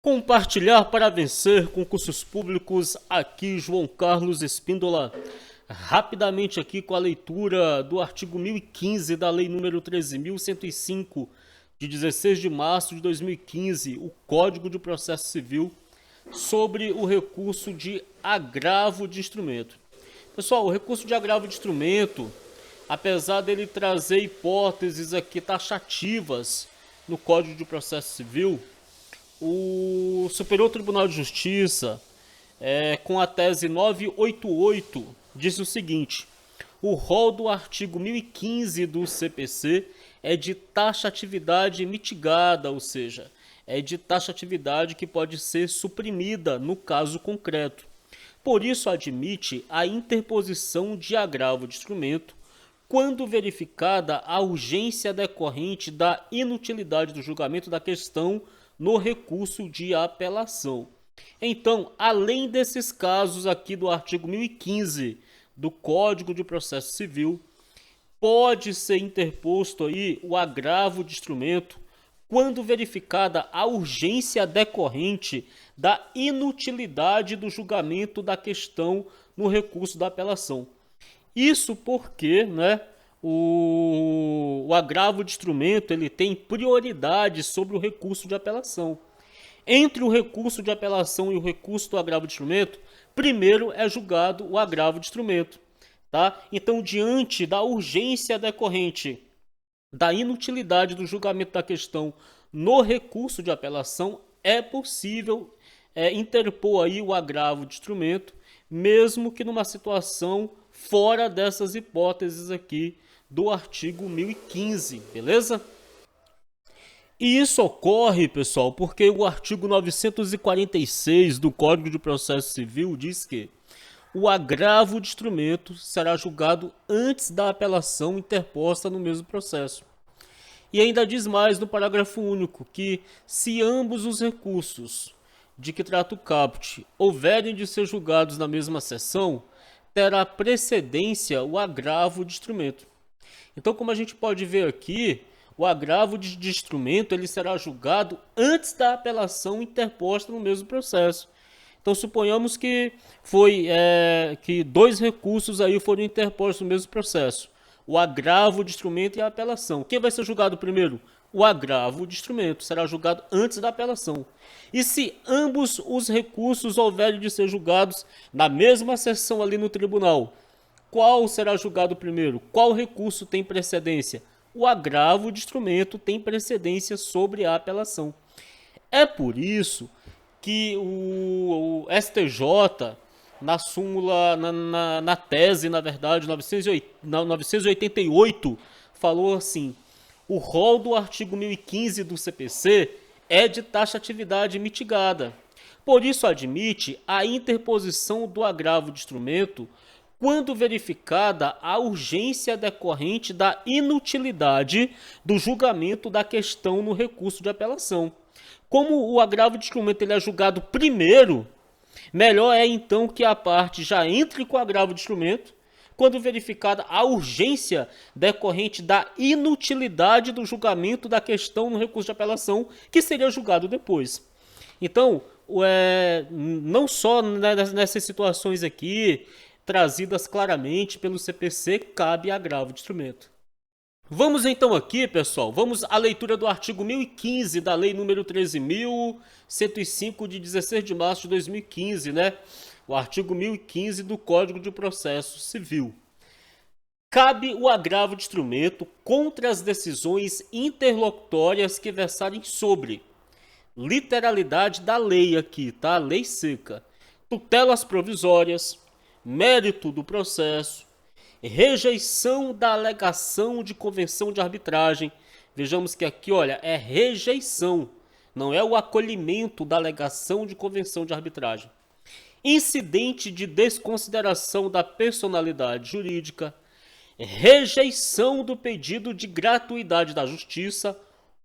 Compartilhar para vencer concursos públicos, aqui João Carlos Espíndola. Rapidamente aqui com a leitura do artigo 1015 da Lei número 13.105, de 16 de março de 2015, o Código de Processo Civil, sobre o recurso de agravo de instrumento. Pessoal, o recurso de agravo de instrumento, apesar dele trazer hipóteses aqui taxativas no Código de Processo Civil, o Superior Tribunal de Justiça, com a tese 988, disse o seguinte: o rol do artigo 1015 do CPC é de taxatividade mitigada, ou seja, é de taxatividade que pode ser suprimida no caso concreto. Por isso, admite a interposição de agravo de instrumento quando verificada a urgência decorrente da inutilidade do julgamento da questão no recurso de apelação. Então, além desses casos aqui do artigo 1015 do Código de Processo Civil, pode ser interposto aí o agravo de instrumento quando verificada a urgência decorrente da inutilidade do julgamento da questão no recurso da apelação. Isso porque, o agravo de instrumento ele tem prioridade sobre o recurso de apelação. Entre o recurso de apelação e o recurso do agravo de instrumento, primeiro é julgado o agravo de instrumento. Tá? Então, diante da urgência decorrente da inutilidade do julgamento da questão no recurso de apelação, é possível interpor aí o agravo de instrumento, mesmo que numa situação fora dessas hipóteses aqui do artigo 1015, beleza? E isso ocorre, pessoal, porque o artigo 946 do Código de Processo Civil diz que o agravo de instrumento será julgado antes da apelação interposta no mesmo processo. E ainda diz mais no parágrafo único que, se ambos os recursos de que trata o caput houverem de ser julgados na mesma sessão, terá precedência o agravo de instrumento. Então, como a gente pode ver aqui, o agravo de instrumento ele será julgado antes da apelação interposta no mesmo processo. Então, suponhamos que que dois recursos aí foram interpostos no mesmo processo: o agravo de instrumento e a apelação. Quem vai ser julgado primeiro? O agravo de instrumento será julgado antes da apelação. E se ambos os recursos houverem de ser julgados na mesma sessão ali no tribunal, qual será julgado primeiro? Qual recurso tem precedência? O agravo de instrumento tem precedência sobre a apelação. É por isso que o STJ, na súmula, na tese, na verdade, 988, falou assim: o rol do artigo 1015 do CPC é de taxatividade mitigada. Por isso, admite a interposição do agravo de instrumento quando verificada a urgência decorrente da inutilidade do julgamento da questão no recurso de apelação. Como o agravo de instrumento ele é julgado primeiro, melhor é então que a parte já entre com o agravo de instrumento quando verificada a urgência decorrente da inutilidade do julgamento da questão no recurso de apelação, que seria julgado depois. Então, não só nessas situações aqui, trazidas claramente pelo CPC, cabe agravo de instrumento. Vamos então aqui, pessoal, vamos à leitura do artigo 1015 da Lei número 13.105 de 16 de março de 2015, O artigo 1015 do Código de Processo Civil. Cabe o agravo de instrumento contra as decisões interlocutórias que versarem sobre literalidade da lei aqui, tá? Lei seca. Tutelas provisórias, mérito do processo, rejeição da alegação de convenção de arbitragem. Vejamos que aqui, olha, é rejeição, não é o acolhimento da alegação de convenção de arbitragem. Incidente de desconsideração da personalidade jurídica, rejeição do pedido de gratuidade da justiça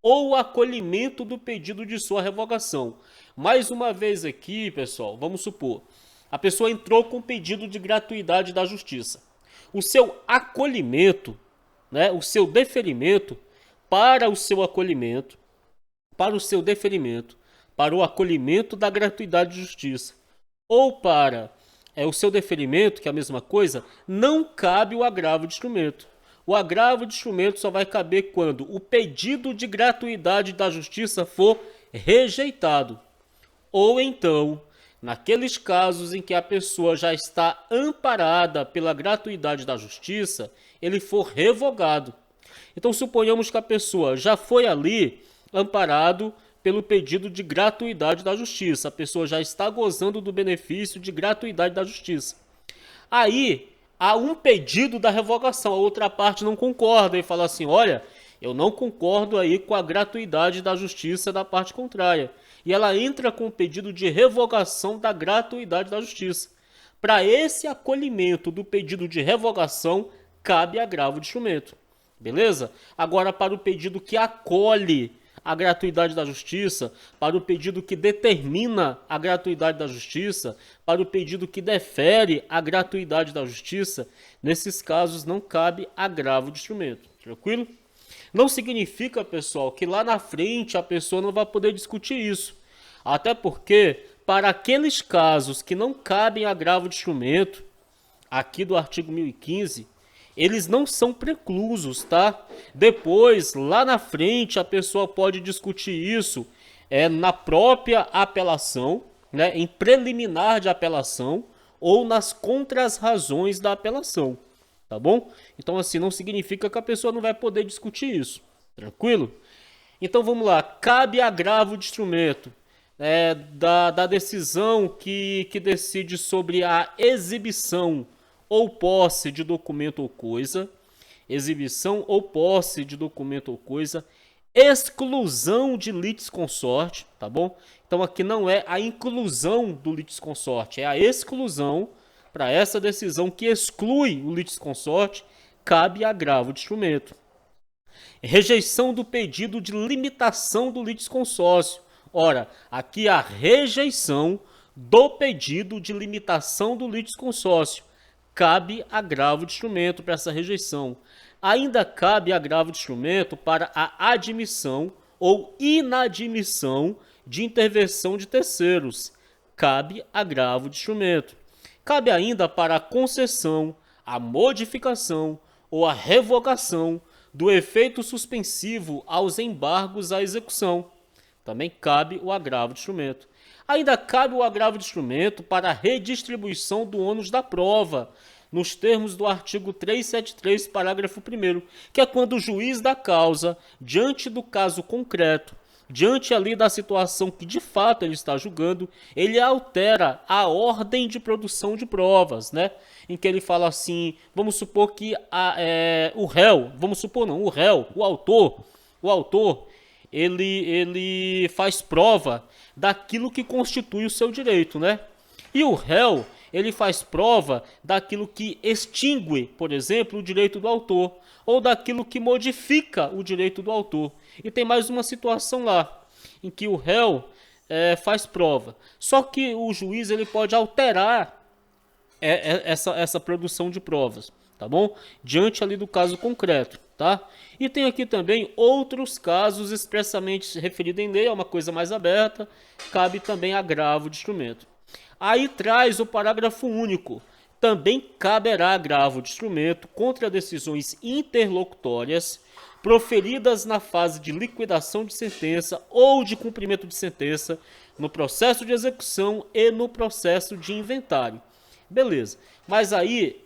ou acolhimento do pedido de sua revogação. Mais uma vez aqui, pessoal, vamos supor, a pessoa entrou com pedido de gratuidade da justiça. O seu acolhimento, o seu deferimento, para o seu acolhimento, para o seu deferimento, para o acolhimento da gratuidade de justiça, ou para o seu deferimento, que é a mesma coisa, não cabe o agravo de instrumento. O agravo de instrumento só vai caber quando o pedido de gratuidade da justiça for rejeitado. Ou então, naqueles casos em que a pessoa já está amparada pela gratuidade da justiça, ele for revogado. Então, suponhamos que a pessoa já foi ali amparado pelo pedido de gratuidade da justiça. A pessoa já está gozando do benefício de gratuidade da justiça. Aí, há um pedido da revogação, a outra parte não concorda e fala assim, olha, eu não concordo aí com a gratuidade da justiça da parte contrária. E ela entra com o pedido de revogação da gratuidade da justiça. Para esse acolhimento do pedido de revogação, cabe agravo de instrumento. Beleza? Agora, para o pedido que acolhe a gratuidade da justiça, para o pedido que determina a gratuidade da justiça, para o pedido que defere a gratuidade da justiça, nesses casos não cabe agravo de instrumento. Tranquilo? Não significa, pessoal, que lá na frente a pessoa não vai poder discutir isso. Até porque, para aqueles casos que não cabem agravo de instrumento, aqui do artigo 1015, eles não são preclusos, tá? Depois, lá na frente, a pessoa pode discutir isso na própria apelação, né, em preliminar de apelação ou nas contras-razões da apelação, tá bom? Então, assim, não significa que a pessoa não vai poder discutir isso, tranquilo? Então, vamos lá. Cabe agravo de instrumento da decisão que decide sobre a exibição ou posse de documento ou coisa, exibição ou posse de documento ou coisa, exclusão de litisconsorte, tá bom? Então aqui não é a inclusão do litisconsorte, é a exclusão. Para essa decisão que exclui o litisconsorte, cabe agravo de instrumento. Rejeição do pedido de limitação do litisconsórcio. Ora, aqui a rejeição do pedido de limitação do litisconsórcio. Cabe agravo de instrumento para essa rejeição. Ainda cabe agravo de instrumento para a admissão ou inadmissão de intervenção de terceiros. Cabe agravo de instrumento. Cabe ainda para a concessão, a modificação ou a revogação do efeito suspensivo aos embargos à execução. Também cabe o agravo de instrumento. Ainda cabe o agravo de instrumento para a redistribuição do ônus da prova, nos termos do artigo 373, parágrafo 1º, que é quando o juiz da causa, diante do caso concreto, diante ali da situação que de fato ele está julgando, ele altera a ordem de produção de provas, né? Em que ele fala assim, vamos supor que o réu, o autor, ele faz prova daquilo que constitui o seu direito, né? E o réu, ele faz prova daquilo que extingue, por exemplo, o direito do autor, ou daquilo que modifica o direito do autor. E tem mais uma situação lá, em que o réu faz prova. Só que o juiz ele pode alterar essa produção de provas, tá bom? Diante ali do caso concreto, tá? E tem aqui também outros casos expressamente referidos em lei, é uma coisa mais aberta, cabe também agravo de instrumento. Aí traz o parágrafo único. Também caberá agravo de instrumento contra decisões interlocutórias proferidas na fase de liquidação de sentença ou de cumprimento de sentença, no processo de execução e no processo de inventário. Beleza, mas aí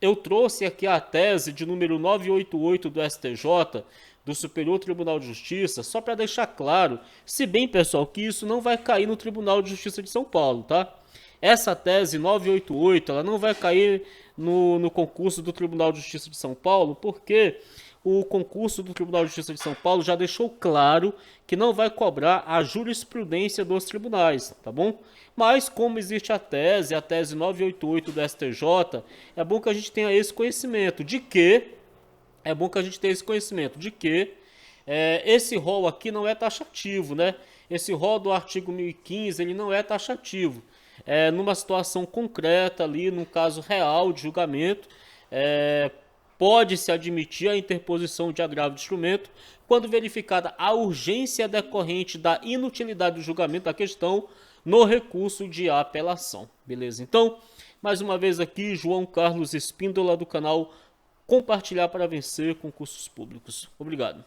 eu trouxe aqui a tese de número 988 do STJ, do Superior Tribunal de Justiça, só para deixar claro, se bem, pessoal, que isso não vai cair no Tribunal de Justiça de São Paulo, tá? Essa tese 988, ela não vai cair no concurso do Tribunal de Justiça de São Paulo, porque o concurso do Tribunal de Justiça de São Paulo já deixou claro que não vai cobrar a jurisprudência dos tribunais, tá bom? Mas como existe a tese 988 do STJ, é bom que a gente tenha esse conhecimento de que esse rol aqui não é taxativo, né? Esse rol do artigo 1015, ele não é taxativo. Numa situação concreta ali, num caso real de julgamento, pode-se admitir a interposição de agravo de instrumento quando verificada a urgência decorrente da inutilidade do julgamento da questão no recurso de apelação. Beleza? Então, mais uma vez aqui, João Carlos Espíndola do canal Compartilhar para Vencer Concursos Públicos. Obrigado.